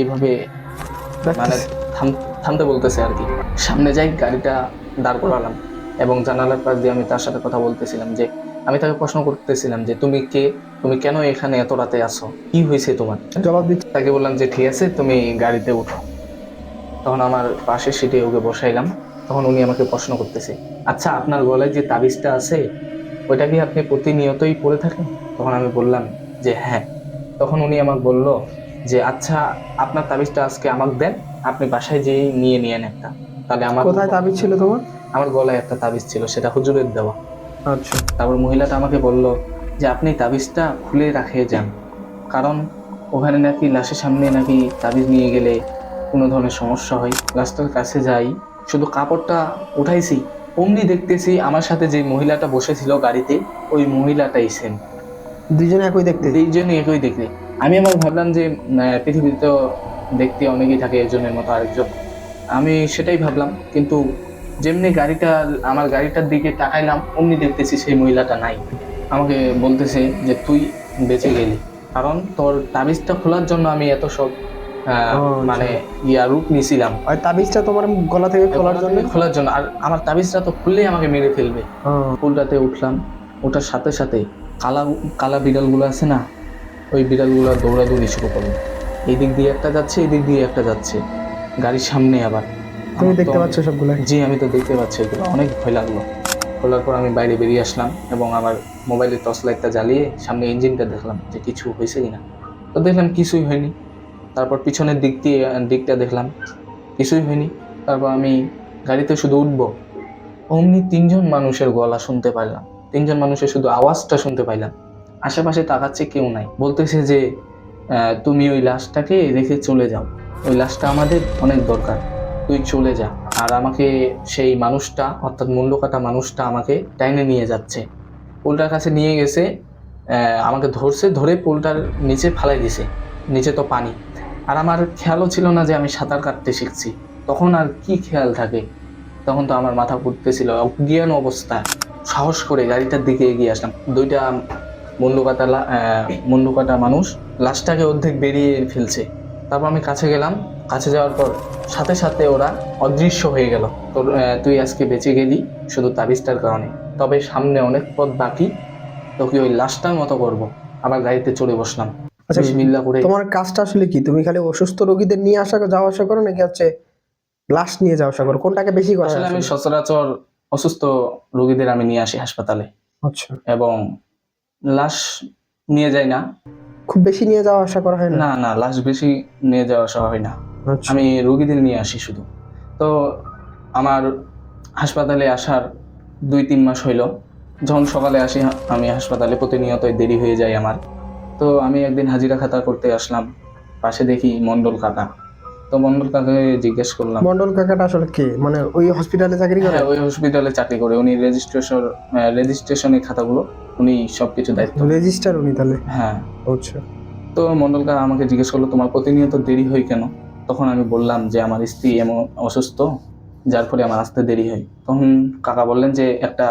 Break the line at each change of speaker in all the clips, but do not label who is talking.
এইভাবে মানে থামতে বলতেছে আর কি। সামনে যাই, গাড়িটা দাঁড় করালাম এবং জানালার পাশ দিয়ে আমি তার সাথে কথা বলতেছিলাম, যে আমি তাকে প্রশ্ন করতেছিলাম যে তুমি কে, তুমি কেন এখানে এত রাতে আসো, কি হয়েছে তোমার।
জবাব দিচ্ছি।
তাকে বললাম যে ঠিক আছে, তুমি গাড়িতে উঠো। তখন আমার পাশের সিটে ওকে বসাইলাম। তখন উনি আমাকে প্রশ্ন করতেছে, আচ্ছা আপনার গলায় যে তাবিজটা আছে ওইটা কি আপনি প্রতিনিয়তই পরে থাকেন? তখন আমি বললাম যে হ্যাঁ। তখন উনি আমাকে বলল যে আচ্ছা, আপনার তাবিজটা আজকে আমাকে দেন, আপনি বাসায় যেয়ে নিয়ে নিয়েন একটা। তাহলে আমার
কোথায় তাবিজ ছিল তোমার?
আমার গলায় একটা তাবিজ ছিল, সেটা হুজুরের দেওয়া।
আচ্ছা।
তারপর মহিলাটা আমাকে বলল যে আপনি তাবিজটা খুলে রাখে যান, কারণ ওখানে নাকি লাশের সামনে নাকি তাবিজ নিয়ে গেলে কোনো ধরনের সমস্যা হয়। লাশটার কাছে যাই, শুধু কাপড়টা উঠাইছি, অমনি দেখতেছি আমার সাথে যে মহিলাটা বসেছিল গাড়িতে, ওই মহিলাটাই সেম।
দুইজনে একই দেখতে?
দুইজনই একই দেখতে। আমি আবার ভাবলাম যে পৃথিবীতে তো দেখতে অনেকেই থাকে একজনের মতো আরেকজন, আমি সেটাই ভাবলাম। কিন্তু যেমনি আমার গাড়িটার দিকে তাকাইলাম, অমনি দেখতেছি সেই মহিলাটা নাই। আমাকে বলতেছে যে তুই বেঁচে গেলি, কারণ তোর তাবিজটা খোলার জন্য আমি এত সব
ও আচ্ছা।
মানে রূপ নিছিলাম
ওই তাবিজটা তোমার গলা থেকে খোলার
গলা
জন্য?
থেকে খোলার জন্য। আর আমার তাবিজটা তো খুললেই আমাকে মেরে ফেলবে।
ও।
পুলটাতে উঠলাম, ওটার সাথে সাথে কালা কালা বিড়ালগুলো আছে না, ওই বিড়ালগুলো দৌড়াদৌড়ি শুরু করলো। এই দিক দিয়ে একটা যাচ্ছে, এই দিক দিয়ে একটা যাচ্ছে, গাড়ির সামনে আবার।
তুমি
আমার তো
দেখতে পাচ্ছ সবগুলাই?
জি, আমি তো দেখতে পাচ্ছি, এগুলো অনেক ভয় লাগলো। খোলার পর আমি বাইরে বেরিয়ে আসলাম এবং আমার মোবাইলের টর্চ লাইটটা জ্বালিয়ে সামনে ইঞ্জিনটা দেখলাম যে কিছু হয়েছে কিনা। তো দেখলাম কিছুই হয়নি। তারপর পিছনের দিকটা দেখলাম, কিছুই হয়নি। তারপর আমি গাড়িতে শুধু উঠবো, অমনি তিনজন মানুষের গলা শুনতে পাইলাম, তিনজন মানুষের শুধু আওয়াজটা শুনতে পাইলাম। আশেপাশে তাকাচ্ছে, কেউ নাই। বলতেছে যে তুমি ওই লাশটাকে রেখে চলে যাও, ওই লাশটা আমাদের অনেক দরকার, তুই চলে যা। আর আমাকে সেই মানুষটা, অর্থাৎ মুন্ডু কাটা মানুষটা আমাকে টাইনে নিয়ে যাচ্ছে, পোলটার কাছে নিয়ে গেছে। আমাকে ধরছে, ধরে পোলটার নিচে ফালাই দিছে। নিচে তো পানি, আর আমার খেয়ালও ছিল না যে আমি সাঁতার কাটতে শিখছি। তখন আর কি খেয়াল থাকে, তখন তো আমার মাথা ঘুরতেছিল, অজ্ঞান অবস্থায় সাহস করে গাড়িটার দিকে এগিয়ে আসলাম। দুইটা মুন্ডু কাটা মানুষ লাশটাকে অর্ধেক বেরিয়ে ফেলছে। তারপর আমি কাছে গেলাম, কাছে যাওয়ার পর সাথে সাথে ওরা অদৃশ্য হয়ে গেল। তোর তুই আজকে বেঁচে গেলি শুধু তাবিজটার কারণে, তবে সামনে অনেক পথ বাকি, তোকে ওই লাশটার মতো করবো। আবার গাড়িতে চড়ে বসলাম,
আচ্ছা,
বিসমিল্লাহ করে।
তোমার কাজটা আসলে কি? তুমি খালি অসুস্থ রোগীদের নিয়ে যাওয়া আসা করো, নাকি হচ্ছে লাশ নিয়ে যাওয়া আসা করো? কোনটাকে বেশি করা হয়
আসলে আমি
আসলে?
সচরাচর অসুস্থ রোগীদের আমি নিয়ে আসি হাসপাতালে,
আচ্ছা।
এবং লাশ নিয়ে যাই না।
খুব বেশি নিয়ে যাওয়া আসা করা হয় না?
না না, লাশ বেশি নিয়ে যাওয়া আসা হয় না,
আচ্ছা।
আমি রোগীদের নিয়ে আসি শুধু। তো আমার হাসপাতালে আসার 2-3 মাস হইল। যখন সকালে আসি আমি হাসপাতালে, প্রতিনিয়তই দেরি হয়ে যায় আমার। তো আমি একদিন হাজিরা খাতা করতে আসলাম, পাশে দেখি মন্ডল কাকা। তো মন্ডল কাকাকে জিজ্ঞেস করলাম।
মন্ডল কাকাটা আসলে কে? মানে ওই হসপিটালে চাকরি করে?
হ্যাঁ, ওই হসপিটালে চাকরি করে উনি, রেজিস্ট্রেশনের খাতাগুলো উনি সবকিছু দায়িত্ব নেন।
রেজিস্টার উনি তাহলে?
হ্যাঁ।
আচ্ছা।
তো মন্ডল কাকা আমাকে জিজ্ঞেস করলো, তোমার প্রতিনিয়ত দেরি হয় কেন? তখন আমি বললাম যে আমার স্ত্রী এমন অসুস্থ, যার ফলে আমার আসতে দেরি হয়। তখন কাকা বললেন যে একটা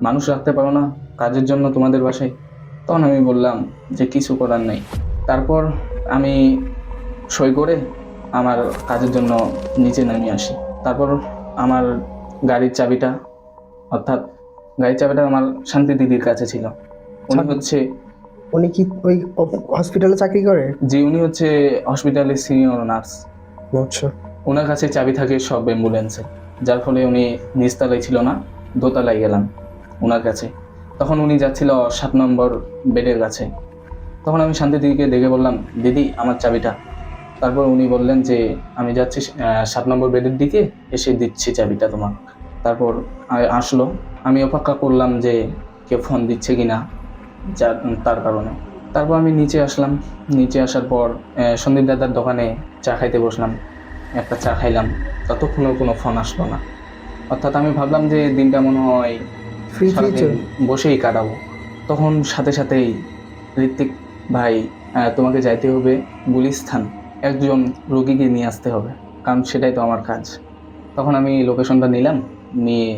মানুষ রাখতে পারো না কাজের জন্য তোমাদের বাসায়? তখন আমি বললাম যে কিছু করার নেই। তারপর আমি সই করে আমার কাজের জন্য নিচে নামিয়ে আসি। তারপর আমার গাড়ির চাবিটা, অর্থাৎ গাড়ির চাবিটা আমার শান্তি দিদির কাছে ছিল। উনি হচ্ছে
উনি কি ওই হসপিটালে চাকরি করে?
জি, উনি হচ্ছে হসপিটালের সিনিয়র নার্স।
আচ্ছা।
ওনার কাছে চাবি থাকে সব অ্যাম্বুলেন্সে, যার ফলে উনি নিচতলায় ছিল না, দোতলায় গেলাম ওনার কাছে। তখন উনি যাচ্ছিল 7 নম্বর বেডের কাছে। তখন আমি শান্তি দিদিকে দেখে বললাম, দিদি আমার চাবিটা। তারপর উনি বললেন যে আমি যাচ্ছি 7 নম্বর বেডের দিকে, এসে দিচ্ছি চাবিটা তোমার। তারপর আসলো, আমি অপেক্ষা করলাম যে কেউ ফোন দিচ্ছে কিনা, যার তার কারণে। তারপর আমি নিচে আসলাম, নিচে আসার পর সন্দীপ দাদার দোকানে চা খাইতে বসলাম। একটা চা খাইলাম, ততক্ষণও কোনো ফোন আসলো না। অর্থাৎ আমি ভাবলাম যে দিনটা মনে হয়
ফ্রি ফ্রি
সারাদিন বসেই কাটাবো। তখন সাথে সাথেই ঋত্বিক ভাই, তোমাকে যাইতে হবে গুলিস্তান, একজন রোগীকে নিয়ে আসতে হবে, কারণ সেটাই তো আমার কাজ। তখন আমি লোকেশনটা নিলাম, নিয়ে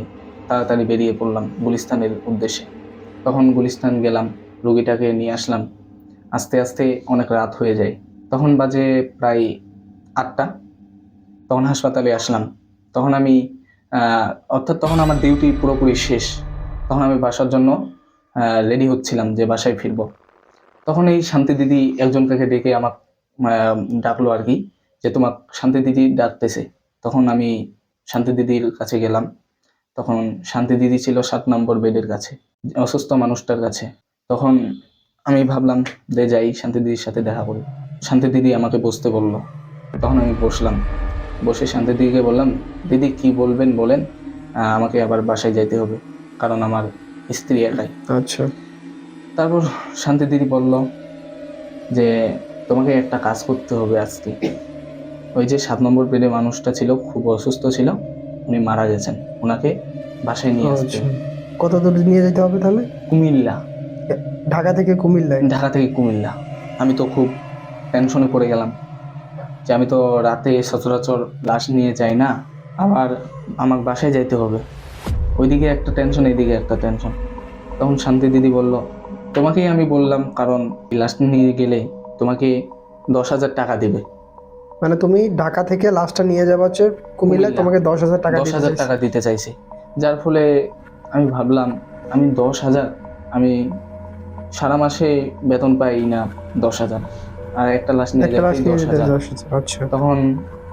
তাড়াতাড়ি বেরিয়ে পড়লাম গুলিস্তানের উদ্দেশ্যে। তখন গুলিস্তান গেলাম, রোগীটাকে নিয়ে আসলাম। আস্তে আস্তে অনেক রাত হয়ে যায়, তখন বাজে প্রায় 8টা। তখন হাসপাতালে আসলাম। তখন আমি অর্থাৎ তখন আমার ডিউটি পুরোপুরি শেষ। তখন আমি বাসার জন্য রেডি হচ্ছিলাম যে বাসায় ফিরবো। তখন এই শান্তি দিদি একজনকে ডেকে আমাকে ডাকলো আর কি, যে তোমার শান্তি দিদি ডাকতেছে। তখন আমি শান্তি দিদির কাছে গেলাম। তখন শান্তি দিদি ছিল 7 নম্বর বেডের কাছে, অসুস্থ মানুষটার কাছে। তখন আমি ভাবলাম যে যাই শান্তি দিদির সাথে দেখা করি। শান্তি দিদি আমাকে বসতে বলল। তখন আমি বসলাম। বসে শান্তি দিদিকে বললাম, দিদি কি বলবেন বলেন, আমাকে আবার বাসায় যাইতে হবে, কারণ আমার স্ত্রী একাই।
আচ্ছা।
তারপর শান্তি দিদি বলল যে তোমাকে একটা কাজ করতে হবে আজকে। ওই যে 7 নম্বর বেডে মানুষটা ছিল, খুব অসুস্থ ছিল, উনি মারা গেছেন, ওনাকে বাসায় নিয়ে আসতে
আচ্ছা,
হবে।
কত দূর নিয়ে যেতে হবে তাহলে?
কুমিল্লা।
ঢাকা থেকে কুমিল্লায়?
ঢাকা থেকে কুমিল্লা। আমি তো খুব টেনশনে পড়ে গেলাম যে আমি তো রাতে সচরাচর লাশ নিয়ে যাই না, আবার আমার বাসায় যাইতে হবে। ওইদিকে একটা টেনশন, এইদিকে একটা টেনশন। তখন শান্তি দিদি বলল, তোমাকেই আমি বললাম, কারণ লাশ নিয়ে গেলে তোমাকে 10,000 টাকা দেবে।
মানে তুমি ঢাকা থেকে লাশটা নিয়ে যাবো হচ্ছে কুমিল্লায়,
কুমিল্লা।
তোমাকে 10,000 টাকা দিতে
10,000
চাইছে।
টাকা দিতে চাইছে। যার ফলে আমি ভাবলাম, আমি 10,000, আমি সারা মাসে বেতন পাই না 10,000, আর একটা লাশ নিয়ে
একটা লাশ
যাচ্ছি
নিয়ে যেতে
10,000।
10,000। আচ্ছা।
তখন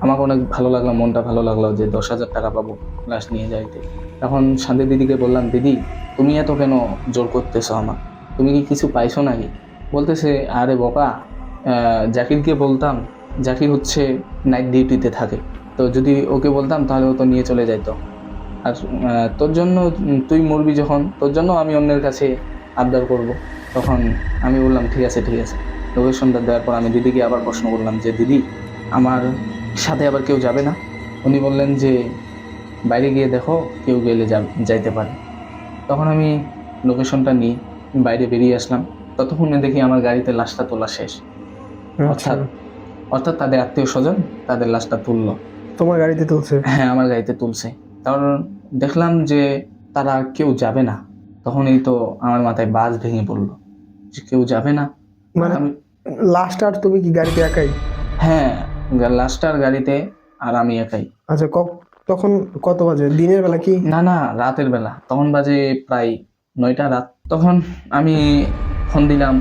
আমাকে অনেক ভালো লাগলো, মনটা ভালো লাগলো যে 10,000 টাকা পাবো লাশ নিয়ে যাইতে। তখন শান্তি দিদিকে বললাম, দিদি তুমি এত কেন জোর করতেছো আমার, তুমি কি কিছু পাইছো নাকি? বলতেছে, আরে বোকা, জাকিরকে বলতাম, জাকির হচ্ছে নাইট ডিউটিতে থাকে, তো যদি ওকে বলতাম তাহলে ও তো নিয়ে চলে যাইতো। আর তোর জন্য, তুই মরবি যখন, তোর জন্য আমি অন্যের কাছে আবদার করব। তখন আমি বললাম, ঠিক আছে ঠিক আছে। লোকেশনটা দেওয়ার পর আমি দিদিকে আবার প্রশ্ন করলাম যে, দিদি আমার সাথে আবার কেউ যাবে না? উনি বললেন যে, বাইরে গিয়ে দেখো, কেউ গেলে যাইতে পারে। তখন আমি লোকেশনটা নিয়ে বাইরে বেরিয়ে আসলাম। ততক্ষণে দেখি আমার গাড়িতে লাশটা তোলা শেষ।
আচ্ছা,
অর্থাৎ অর্থাৎ তাদের আত্মীয় স্বজন তাদের লাশটা তুললো।
তোমার গাড়িতে তুলছে?
হ্যাঁ, আমার গাড়িতে তুলছে। কারণ দেখলাম যে তারা কেউ যাবে না। তখনই তো আমার মাথায় বাজ ভেঙে পড়লো যে কেউ যাবে না। আর
মানে
আমি,
লাস্ট আর তুমি কি গাড়িতে একাই?
হ্যাঁ, লাশটার গাড়িতে আর আমি একাই।
আচ্ছা, তখন কত বাজে, দিনের বেলা কি?
না না, রাতের বেলা। তখন বাজে প্রায় 9টা রাত। তখন আমি ফোন দিলাম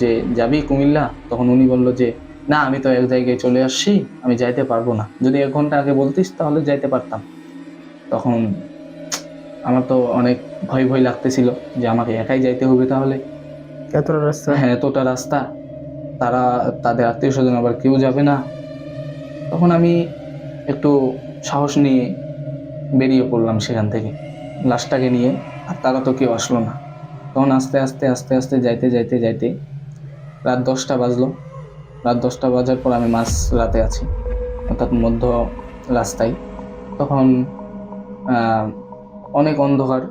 যে, যাবি কুমিল্লা? তখন উনি বলল যে, না আমি তো এক জায়গায় চলে আসছি, আমি যাইতে পারবো না, যদি 1 ঘন্টা আগে বলতিস তাহলে যাইতে পারতাম। তখন আমার তো অনেক ভয় ভয় লাগতেছিল যে আমাকে একাই যাইতে হবে তাহলে।
এতটা রাস্তা?
হ্যাঁ, এতটা রাস্তা, তারা, তাদের আত্মীয় স্বজন আবার কেউ যাবে না। তখন আমি একটু সাহস নিয়ে বেরিয়ে পড়লাম সেখান থেকে লাশটাকে নিয়ে। আর তারা তো কেউ আসলো না। তখন আস্তে আস্তে আস্তে আস্তে যাইতে যাইতে যাইতে রাত 10টা বাজলো। রাত 10টা বাজার পর আমি মাঝ রাতে আছি, অর্থাৎ মধ্য রাস্তায়। তখন আহ, অনেক অন্ধকার,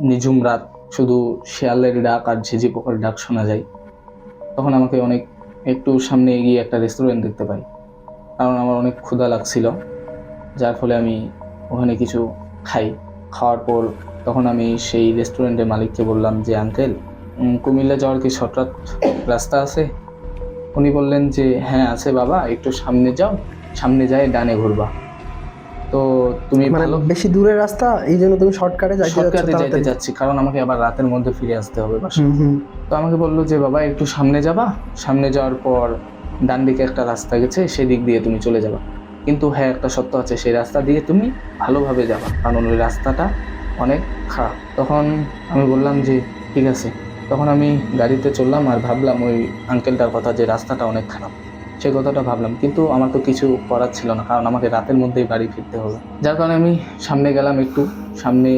নিঝুম রাত, শুধু শেয়ালের ডাক আর ঝিঝি পোকার ডাক শোনা যায়। তখন আমাকে অনেক একটু সামনে এগিয়ে একটা রেস্টুরেন্ট দেখতে পাই, কারণ আমার অনেক ক্ষুধা লাগছিল। যার ফলে আমি ওখানে কিছু খাই। খাওয়ার পর তখন আমি সেই রেস্টুরেন্টের মালিককে বললাম যে, আঙ্কেল, কুমিল্লা যাওয়ার কি শর্টকাট রাস্তা আছে? উনি বললেন যে, হ্যাঁ আছে বাবা, একটু সামনে যাও, সামনে যায় ডানে ঘুরবা। তো তুমি
মানে
ভালো,
বেশি দূরের রাস্তা, এই জন্য তুমি শর্টকাটে যাইতে যাচ্ছ
শর্টকাটে যাইতে
তাড়াতাড়ি?
যাচ্ছি, কারণ আমাকে আবার রাতের মধ্যে ফিরে আসতে হবে বাসায়।
হুম।
তো আমাকে বললো যে, বাবা একটু সামনে যাবা, সামনে যাওয়ার পর ডান দিকে একটা রাস্তা গেছে, সেই দিক দিয়ে তুমি চলে যাবা। কিন্তু হ্যাঁ, একটা সত্য আছে, সেই রাস্তা দিয়ে তুমি ভালোভাবে যাবা, কারণ ওই রাস্তাটা অনেক খারাপ। তখন আমি বললাম যে, ঠিক আছে। তখন আমি গাড়িতে চললাম আর ভাবলাম ওই আঙ্কেলটার কথা, যে রাস্তাটা অনেক খারাপ, সেই কথাটা ভাবলাম। কিন্তু আমার তো কিছু করার ছিল না, কারণ আমাকে রাতের মধ্যেই বাড়ি ফিরতে হবে। যার কারণে আমি সামনে গেলাম, একটু সামনে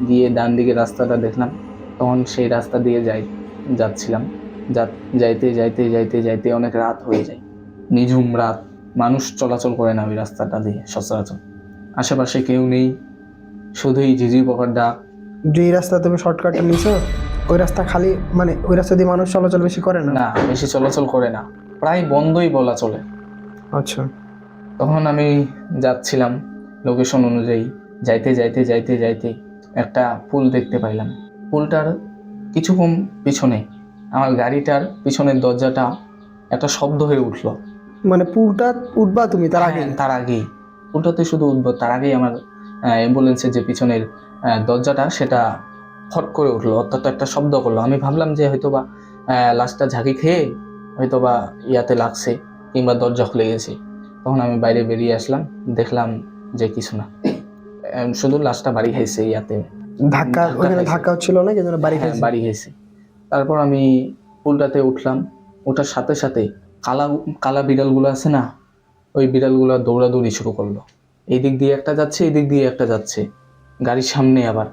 গিয়ে ডান দিকে রাস্তাটা দেখলাম। তখন সেই রাস্তা দিয়ে যাচ্ছিলাম। যাইতে যাইতে যাইতে যাইতে অনেক রাত হয়ে যায়, নিঝুম রাত, মানুষ চলাচল করে না ওই রাস্তাটা দিয়ে সচরাচর। আশেপাশে কেউ নেই, শুধুই ঝিঝি পোকার ডাক।
যে রাস্তা তুমি শর্টকাটটা নিছো, ওই রাস্তা খালি, মানে ওই রাস্তা দিয়ে মানুষ চলাচল বেশি করে না?
না, বেশি চলাচল করে না, প্রায় বন্ধই বলা চলে।
আচ্ছা।
তখন আমি যাচ্ছিলাম লোকেশন অনুযায়ী, যাইতে যাইতে যাইতে যাইতে একটা পুল দেখতে পাইলাম। পুলটার কিছুক্ষণ পিছনে আমার গাড়িটার পিছনের দরজাটা একটা শব্দ হয়ে উঠলো।
মানে পুলটা উঠবা তুমি তার আগে?
হ্যাঁ, তার আগেই পুলটাতে শুধু উঠবো তার আগেই আমার অ্যাম্বুলেন্সের যে পিছনের দরজাটা সেটা ফট করে উঠলো, অর্থাৎ একটা শব্দ করলো। আমি ভাবলাম যে হয়তোবা লাশটা ঝাঁকি খেয়ে হয়তোবা ইয়াতে লাগছে কিংবা দরজা খুলে গেছে। তখন আমি বাইরে বেরিয়ে আসলাম, দেখলাম যে কিছু না, শুধু লাশটা বাড়ি খাইছে ইয়াতে,
ধাক্কা, ওইখানে
খাইছে।
ধাক্কা হচ্ছিল না কি জন্য বাড়ি
হ্যাঁ,
খাইছে?
বাড়ি খাইছে। তারপর আমি পুলটাতে উঠলাম, ওঠার সাথে সাথে কালা কালা বিড়ালগুলো আছে না, ওই বিড়ালগুলো দৌড়াদৌড়ি শুরু করলো। এই দিক দিয়ে একটা যাচ্ছে, এই দিক দিয়ে একটা যাচ্ছে, গাড়ির সামনে আবার।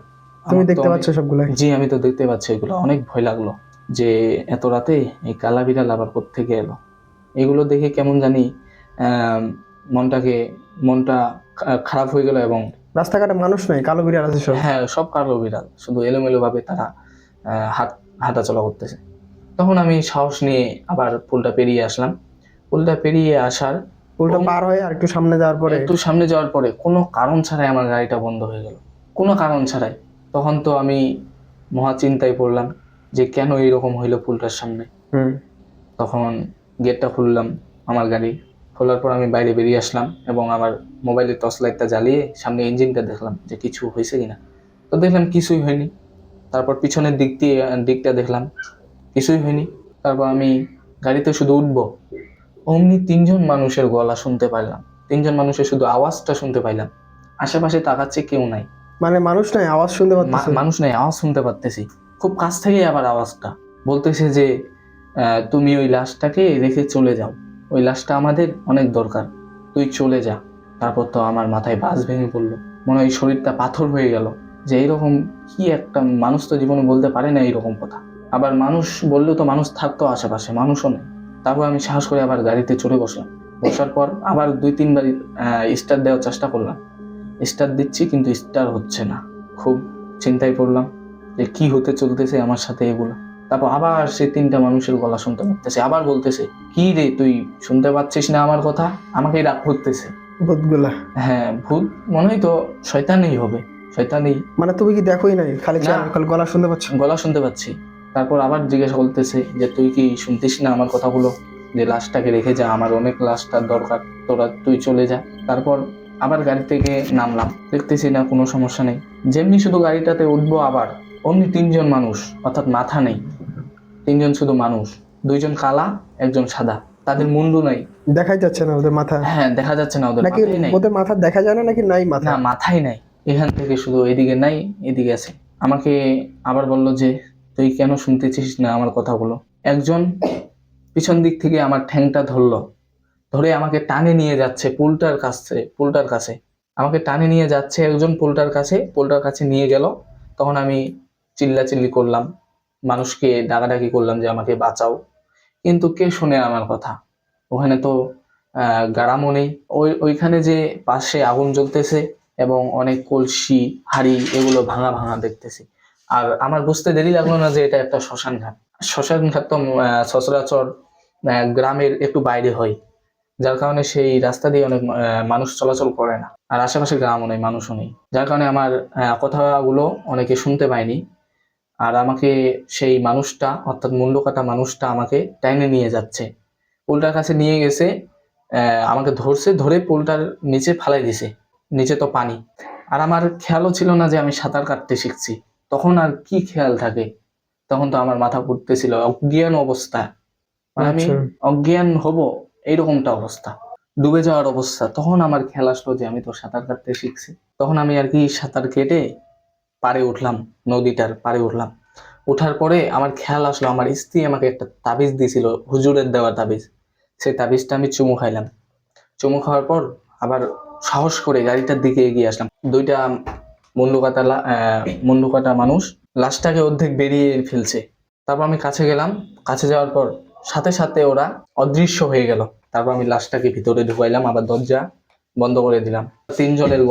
তুমি
আমার তো
দেখতে
অনেক,
পাচ্ছ সবগুলাই?
জি আমি তো দেখতে পাচ্ছি, এগুলো অনেক ভয় লাগলো যে এত রাতে এই কালা বিড়াল আবার কোত্থেকে এলো। এগুলো দেখে কেমন জানি আহ মনটাকে মনটা খারাপ হয়ে গেল। এবং
রাস্তাঘাটে মানুষ নাই, কালো বিড়াল আছে সব?
হ্যাঁ, সব কালো বিড়াল, শুধু এলোমেলো ভাবে তারা হাঁটাচলা করতেছে। তখন আমি সাহস নিয়ে আবার পুলটা পেরিয়ে আসলাম। পুলটা পেরিয়ে আসার
পুলটা পার হয়ে আর একটু সামনে যাওয়ার পরে?
একটু সামনে যাওয়ার পরে কোনো কারণ ছাড়াই আমার গাড়িটা বন্ধ হয়ে গেল, কোনো কারণ ছাড়াই। তখন তো আমি মহা চিন্তায় পড়লাম যে কেন এরকম হইলো পুলটার সামনে। তখন গেটটা খুললাম আমার গাড়ি, খোলার পর আমি বাইরে বেরিয়ে আসলাম এবং আমার মোবাইলের টর্চ লাইটটা জ্বালিয়ে সামনে ইঞ্জিনটা দেখলাম যে কিছু হয়েছে কিনা। তো দেখলাম কিছুই হয়নি। তারপর পিছনের দিকটা দেখলাম, কিছুই হয়নি। তারপর আমি গাড়িতে শুধু উঠবো, অমনি তিনজন মানুষের গলা শুনতে পাইলাম, তিনজন মানুষের শুধু আওয়াজটা শুনতে পাইলাম। আশেপাশে তাকাচ্ছে, কেউ নাই,
মানে মানুষ নাই, আওয়াজ শুনতে পাচ্ছি?
মানুষ নাই, আওয়াজ শুনতে পারতেছি। খুব কাছ থেকে আবার আওয়াজটা বলতেছে যে তুমি ওই লাশটাকে রেখে চলে যাও, ওই লাশটা আমাদের অনেক দরকার, তুই চলে যা। তারপর তো আমার মাথায় বাজ ভেঙে পড়লো, মনে হয় শরীরটা পাথর হয়ে গেল যে এইরকম কি একটা মানুষ তো জীবনে বলতে পারে না এইরকম কথা। আবার মানুষ বললেও তো মানুষ থাকতো আশেপাশে, মানুষও নেই। তারপর আমি সাহস করে আবার গাড়িতে চড়ে বসলাম। বসার পর আবার 2-3 বার স্টার্ট দেওয়ার চেষ্টা করলাম, স্টার্ট দিচ্ছি কিন্তু স্টার্ট হচ্ছে না। খুব চিন্তায় পড়লাম যে কি হতে চলতেছে আমার সাথে এগুলো। তারপর আবার সে তিনটা মানুষের গলা শুনতে পারতেছে, আবার বলতেছে, কি রে তুই শুনতে পাচ্ছিস না আমার কথা? আমাকেই রাগ করতেছে।
ভূতগুলা?
হ্যাঁ, ভূত মনে হয় তো, শয়তানই হবে, শয়তানই।
মানে তুমি কি দেখোই নাই, খালি
না,
গলা শুনতে পাচ্ছ?
গলা শুনতে পাচ্ছি। তারপর আবার জিজ্ঞাসা করতেছে যে তুই কি শুনতিস না আমার কথাগুলো, যে লাশটাকে রেখে যা, আমার অনেক লাশটার দরকার, তুই চলে যা। তারপর আবার গাড়ি থেকে নামলাম, দেখতেছি না কোনো সমস্যা নেই। যেমনি শুধু গাড়িটাতে উঠবো আবার অমনি তিনজন মানুষ, অর্থাৎ মাথা নেই, তিনজন শুধু মানুষ, দুইজন কালা, একজন সাদা, তাদের মুন্ডু নাই।
দেখাই যাচ্ছে না ওদের মাথা?
হ্যাঁ, দেখা যাচ্ছে না, ওদের
নাকি
মাথাই নাই।
ওদের মাথা দেখা যায় না, নাকি নাই মাথা?
না, মাথাই নাই। এখান থেকে শুধু এদিকে নাই, এদিকে আছে। আমাকে আবার বলল যে তুই কেন শুনতেছিস না আমার কথাগুলো। একজন পিছন দিক থেকে আমার ঠ্যাংটা ধরলো, ধরে আমাকে টানে নিয়ে যাচ্ছে পুলটার কাছে আমাকে টানে নিয়ে যাচ্ছে একজন পুলটার কাছে নিয়ে গেল। তখন আমি চিল্লাচিল্লি করলাম, মানুষকে ডাকাডাকি করলাম যে আমাকে বাঁচাও, কিন্তু কে শুনে আমার কথা। ওখানে তো গাড়ামো নেই। ওইখানে যে পাশে আগুন জ্বলতেছে এবং অনেক কলসি হাড়ি এগুলো ভাঙা ভাঙা দেখতেছি। আর আমার বুঝতে দেরি লাগলো না যে এটা একটা শ্মশান ঘাট। শ্মশান ঘাট তো সচরাচর গ্রামের একটু বাইরে হয়, যার কারণে সেই রাস্তা দিয়ে অনেক মানুষ চলাচল করে না, আর আশেপাশে গ্রামও নেই, মানুষও নেই, যার কারণে আমার কথাগুলো অনেকে শুনতে পায়নি। আর আমাকে সেই মানুষটা, অর্থাৎ মুন্ডু কাটা মানুষটা আমাকে টাইনে নিয়ে যাচ্ছে, পুলটার কাছে নিয়ে গেছে। আমাকে ধরে পুলটার নিচে ফালাই দিছে। নিচে তো পানি, আর আমার খেয়ালও ছিল না যে আমি সাঁতার কাটতে শিখছি। তখন আর কি খেয়াল থাকে, তখন তো আমার মাথা ঘুরতেছিল, অজ্ঞান অবস্থা, মানে আমি
আচ্ছা।
অজ্ঞান হব এইরকমটা অবস্থা, ডুবে যাওয়ার অবস্থা। তখন আমার খেয়াল আসলো যে আমি তো সাঁতার কাটতে শিখছি। তখন আমি আর কি সাঁতার কেটে পাড়ে উঠলাম, নদীটার পাড়ে উঠলাম। ওঠার পরে আমার খেয়াল আসলো আমার স্ত্রী আমাকে একটা তাবিজ দিছিল, হুজুরের দেওয়া তাবিজ। সেই তাবিজটা আমি চুমু খাইলাম। চুমু খাওয়ার পর আবার সাহস করে গাড়িটার দিকে এগিয়ে আসলাম। দুইটা মুন্ডু কাটা মানুষ লাশটাকে অর্ধেক বেরিয়ে ফেলছে। তারপর আমি কাছে গেলাম, কাছে যাওয়ার পর সাথে সাথে ওরা অদৃশ্য হয়ে গেল। তারপর আমি লাশটাকে ভিতরে ঢুকাইলাম, আবার দরজা বন্ধ করে দিলাম। তিনজনের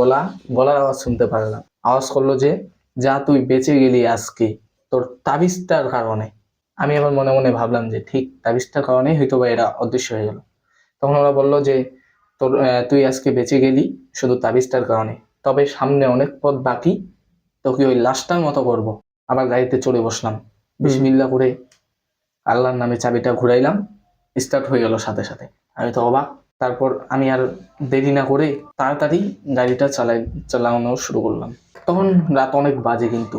গলার আওয়াজ শুনতে পারলাম। আওয়াজ করলো যে যা তুই বেঁচে গেলি আজকে তোর তাবিজটার কারণে। আমি আবার মনে মনে ভাবলাম যে ঠিক তাবিজটার কারণেই হয়তো বা এরা অদৃশ্য হয়ে গেল। তখন ওরা বললো যে তুই আজকে বেঁচে গেলি শুধু তাবিজটার কারণে, তবে সামনে অনেক পথ বাকি, তোকে ওই লাশটার মতো করবো। আবার গাড়িতে চড়ে বসলাম, বিসমিল্লাহ করে আল্লাহর নামে চাবিটা ঘুরাইলাম, স্টার্ট হয়ে গেল সাথে সাথে। আমি তো অবাক। তারপর আমি আর দেরি না করে তাড়াতাড়ি গাড়িটা চালানো শুরু করলাম। তখন রাত অনেক বাজে, কিন্তু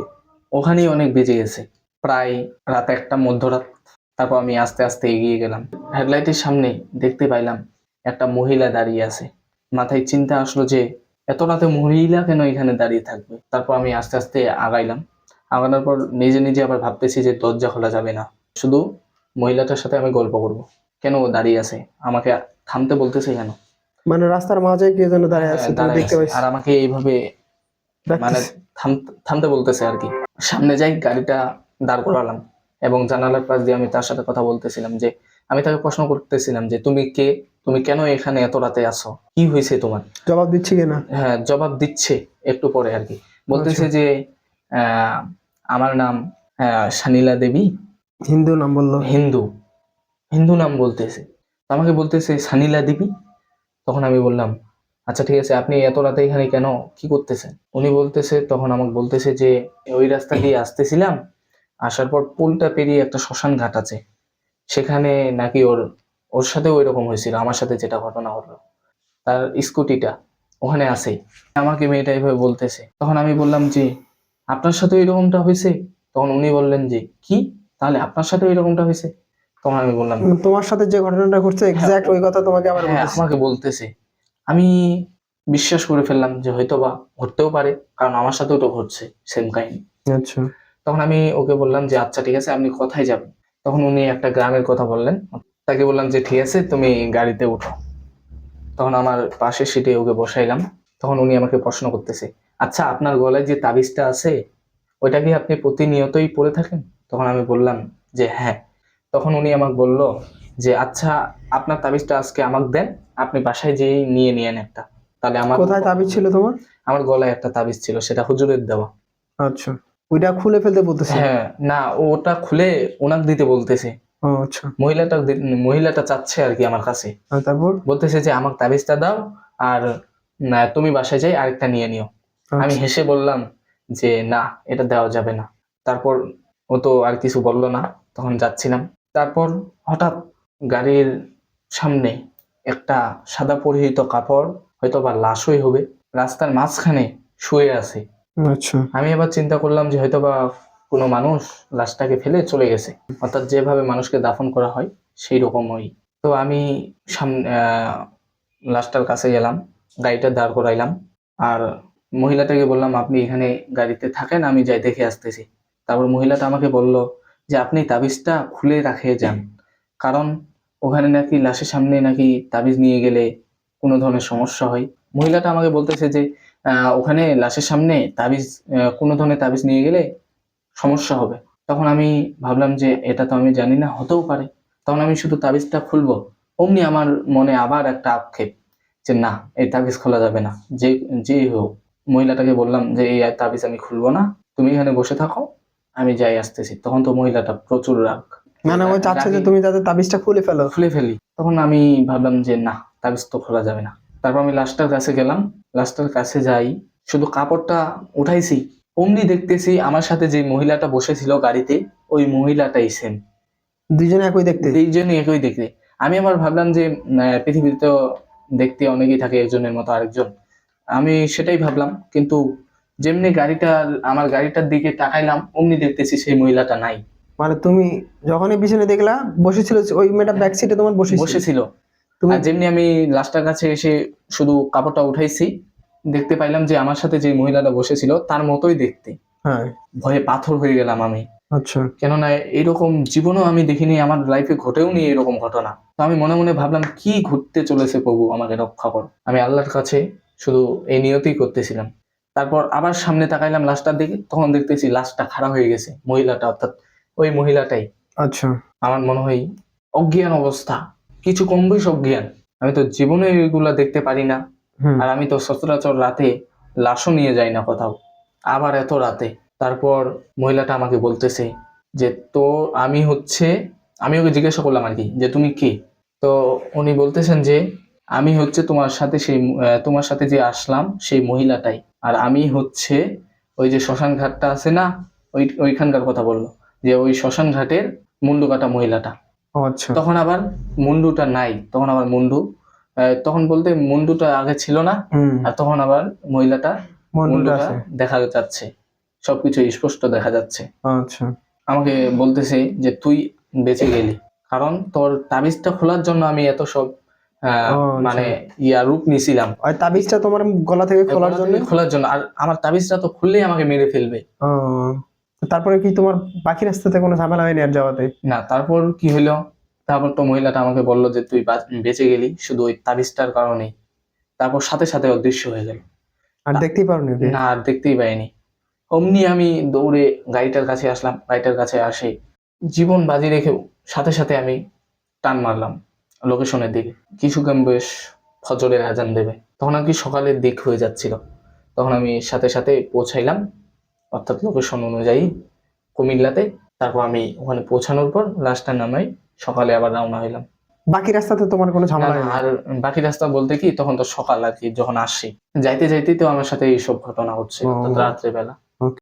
ওখানেই অনেক বেজে গেছে, প্রায় রাত 1টা মধ্যরাত। তারপর আমি আস্তে আস্তে এগিয়ে গেলাম। হেডলাইটের সামনে দেখতে পাইলাম একটা মহিলা দাঁড়িয়ে আছে। মাথায় চিন্তা আসলো যে এত রাতে মহিলা কেন এখানে দাঁড়িয়ে থাকবে। তারপর আমি আস্তে আস্তে আগাইলাম। আগানোর পর নিজে নিজে আবার ভাবতেছি যে দরজা খোলা যাবে না, শুধু মহিলাটার সাথে আমি গল্প করব। কেন ও দাঁড়িয়ে আছে, আমাকে থামতে বলতেছে কেন?
মানে রাস্তার মাঝে কে যেন দাঁড়িয়ে আছে, তুমি
দাঁড়ায়
দেখতে
আছে
পাইছো?
আর আমাকে এইভাবে মানে
দেখতেছি।
থামতে বলতেছে আর কি। সামনে যাই, গাড়িটা দাঁড় করালাম এবং জানালার পাশ দিয়ে আমি তার সাথে কথা বলতেছিলাম। যে আমি তাকে প্রশ্ন করতেছিলাম যে তুমি কে, তুমি কেন এখানে এত রাতে আসো, কি হয়েছে তোমার?
জবাব দিচ্ছি কিনা?
হ্যাঁ, জবাব দিচ্ছে একটু পরে আর কি। বলতেছে
আচ্ছা।
যে আহ, আমার নাম শানিলা দেবী।
হিন্দু নাম বললো?
হিন্দু, হিন্দু নাম বলতেছে। তো আমাকে বলতেছে শানিলা দেবী। তখন আমি বললাম আচ্ছা ঠিক আছে, আপনি এত রাতে এখানে কেন, কি করতেছেন? উনি বলতেছে, তখন আমাকে বলতেছে যে ওই রাস্তা দিয়ে আসতেছিলাম, আসার পর পুলটা পেরিয়ে একটা শ্মশান ঘাট আছে, সেখানে নাকি ওর ওর সাথে ওই রকম হয়েছিল আমার সাথে যেটা ঘটনা হলো, তার স্কুটিটা ওখানে আছে। আমাকে মেয়েটা এইভাবে বলতেছে। তখন আমি বললাম যে আপনার সাথে এরকমটা হয়েছে? তখন উনি বললেন যে কি, তাহলে আপনার সাথে এরকমটা হয়েছে? তখন আমি বললাম
তোমার সাথে যে ঘটনাটা ঘটছে
হ্যাঁ
এক্সাক্ট ওই কথা তোমাকে আবার
হ্যাঁ,
বলতেছে?
আমাকে বলতেছে। আমি বিশ্বাস করে ফেললাম যে হয়তো বা ঘটতেও পারে, কারণ আমার সাথেও তো ঘটছে সেম কাহিনী।
আচ্ছা।
তখন আমি ওকে বললাম যে আচ্ছা ঠিক আছে, আপনি কোথায় যাবেন? তখন উনি একটা গ্রামের কথা বললেন। তাকে বললাম যে ঠিক আছে, তুমি গাড়িতে উঠো। তখন আমার পাশের সিটে ওকে বসাইলাম। তখন উনি আমাকে প্রশ্ন করতেছে, আচ্ছা আপনার গলায় যে তাবিজটা আছে ওইটা কি আপনি প্রতিনিয়তই পরে থাকেন? তখন আমি বললাম যে হ্যাঁ। তখন উনি আমাকে বলল যে আচ্ছা, আপনার তাবিজটা আজকে আমাকে দেন, আপনি বাসায় যেয়ে নিয়ে নিয়েন একটা। তাহলে আমার
কোথায় তাবিজ ছিল তোমার?
আমার গলায় একটা তাবিজ ছিল, সেটা হুজুরের দেওয়া।
আচ্ছা, ওইটা খুলে ফেলতে বলতেছে?
হ্যাঁ, না, ওটা খুলে ওনাকে দিতে বলতেছে।
ও আচ্ছা।
মহিলাটা চাচ্ছে আর কি আমার কাছে।
আর তারপর?
বলতেছে যে আমাকে তাবিজটা দাও, আর না, তুমি বাসায় যাই আরেকটা নিয়ে নিও। আমি
আচ্ছা।
হেসে বললাম যে না, এটা দেওয়া যাবে না। তারপর ও তো আর কিছু বললো না। তখন যাচ্ছিলাম। তারপর হঠাৎ গাড়ির সামনে একটা সাদা পরিহিত কাপড়, হয়তো বা লাশই হবে, রাস্তার মাঝখানে শুয়ে আছে।
আচ্ছা।
আমি এবার চিন্তা করলাম যে হয়তো বা কোনো মানুষ লাশটাকে ফেলে চলে গেছে, অর্থাৎ যেভাবে মানুষকে দাফন করা হয় সেই রকমই। তো আমি সামনে লাশটার কাছে গেলাম, গাড়িটা দাঁড় করাইলাম, আর মহিলাটাকে বললাম আপনি এখানে গাড়িতে থাকেন, আমি যাই দেখে আসতেছি। তারপর মহিলাটা আমাকে বলল যে আপনি তাবিজটা খুলে রাখে যান, কারণ ওখানে নাকি লাশের সামনে নাকি তাবিজ নিয়ে গেলে কোনো ধরনের সমস্যা হয়। মহিলাটা আমাকে বলতেছে যে ওখানে লাশের সামনে তাবিজ, কোনো ধরনের তাবিজ নিয়ে গেলে সমস্যা হবে। তখন আমি ভাবলাম যে এটা তো আমি জানি না, হতেও পারে। তখন আমি শুধু তাবিজটা খুলবো, অমনি আমার মনে আবার একটা আক্ষেপ যে না, এই তাবিজ খোলা যাবে না, যে যেই হোক। মহিলাটাকে বললাম যে এই তাবিজ আমি খুলবো না, তুমি এখানে বসে থাকো, আমি যাই আসতেছি। তখন তো মহিলাটা প্রচুর রাগ,
মানে ও চাচ্ছে যে
রাগে
তুমি যাতে তাবিজটা খুলে ফেলো?
খুলে ফেলি। তখন আমি ভাবলাম যে না, তাবিজ তো খোলা যাবে না। তারপর আমি লাশটার কাছে গেলাম। লাশটার কাছে যাই, শুধু কাপড়টা উঠাইছি, অমনি দেখতেছি আমার সাথে যে মহিলাটা বসেছিল গাড়িতে, ওই মহিলাটাই সেম।
দুইজনে একই দেখতে?
দুইজনই একই দেখতে। আমি আবার ভাবলাম যে পৃথিবীতে তো দেখতে অনেকেই থাকে একজনের মতো আরেকজন, আমি সেটাই ভাবলাম। কিন্তু যেমনি আমার গাড়িটার দিকে তাকাইলাম, অমনি দেখতেছি সেই মহিলাটা নাই।
মানে তুমি যখনই পিছনে দেখলা বসেছিল ওই মেয়েটা ব্যাক সিটে তোমার বসেছিল?
বসেছিল।
তুমি?
আর যেমনি আমি লাশটার কাছে এসে শুধু কাপড়টা উঠাইছি, দেখতে পাইলাম যে আমার সাথে যে মহিলাটা বসেছিল তার মতোই দেখতে।
হ্যাঁ।
ভয়ে পাথর হয়ে গেলাম আমি।
আচ্ছা।
কেননা এরকম জীবনেও আমি দেখিনি, আমার লাইফে ঘটেও নি এরকম ঘটনা। তো আমি মনে মনে ভাবলাম কি ঘটতে চলেছে, প্রভু আমাকে রক্ষা কর। আমি আল্লাহর কাছে শুধু এই নিয়তেই করতেছিলাম। তারপর আবার সামনে তাকাইলাম লাশটার দিকে, তখন দেখতেছি লাশটা খাড়া হয়ে গেছে, মহিলাটা অর্থাৎ ওই মহিলাটাই।
আচ্ছা।
আমার মনে হয় অজ্ঞান অবস্থা, কিছু কম বেশ অজ্ঞান। আমি তো জীবনে এগুলা দেখতে পারি না।
হুম।
আর আমি তো সচরাচর রাতে লাশও নিয়ে যাই না কোথাও, আবার এত রাতে। তারপর মহিলাটা আমাকে বলতেছে যে তো আমি ওকে জিজ্ঞাসা করলাম আর কি যে তুমি কে? তো উনি বলতেছেন যে আমি হচ্ছে তোমার সাথে যে আসলাম সেই মহিলাটাই, আর আমি হচ্ছে ওই যে শ্মশান ঘাটটা আছে না, ওইখানকার কথা বললো, যে ওই শ্মশান ঘাটের মুন্ডু কাটা মহিলাটা।
ও আচ্ছা।
তখন আবার মুন্ডুটা নাই, তখন আবার মুন্ডু তখন বলতে মুন্ডুটা আগে ছিল না,
হুম।
আর তখন আবার মহিলাটা
মুন্ডুটা
মুন্ডুটা
আছে।
দেখা যাচ্ছে, সবকিছু স্পষ্ট দেখা যাচ্ছে।
আচ্ছা।
আমাকে বলতেছে যে তুই বেঁচে গেলি, কারণ তোর তাবিজটা খোলার জন্য আমি এত সব
ও
মানে
আচ্ছা।
রূপ নিছিলাম
ওই তাবিজটা তোমার গলা থেকে খোলার
গলা
জন্য।
থেকে খোলার জন্য, আর আমার তাবিজটা তো খুললেই আমাকে মেরে ফেলবে।
ও, তারপরে কি তোমার বাকি রাস্তাতে কোনো ঝামেলা হয়নি আর যাওয়াতে?
না, তারপর কি হইলো, তারপর তো মহিলাটা আমাকে বললো যে তুই বেঁচে গেলি শুধু ওই তাবিজটার কারণেই। তারপর সাথে সাথে অদৃশ্য হয়ে গেল।
আর দেখতেই পারোনি ওকে?
না, আর দেখতেই পাইনি। অমনি আমি দৌড়ে গাড়িটার কাছে আসলাম, গাড়িটার কাছে আসে জীবন বাজি রেখেও সাথে সাথে আমি টান মারলাম লোকেশনের দিকে। কিছুক্ষণ বেশ ফজরের আজান দেবে, তখন আর কি সকালের দিক হয়ে যাচ্ছিল। তখন আমি সাথে সাথে পৌঁছাইলাম, অর্থাৎ লোকেশন অনুযায়ী কুমিল্লাতে। তারপর আমি ওখানে পৌঁছানোর পর লাস্টটা নামাই, সকালে আবার রওনা হইলাম।
বাকি রাস্তাতে তোমার কোনো
না
ঝামেলা
না,
হয়নি?
আর বাকি রাস্তা বলতে কি, তখন তো সকাল আর কি, যখন আসছি যাইতে যাইতেই তো আমার সাথে এইসব ঘটনা হচ্ছে, অর্থাৎ
ও।
রাত্রেবেলা।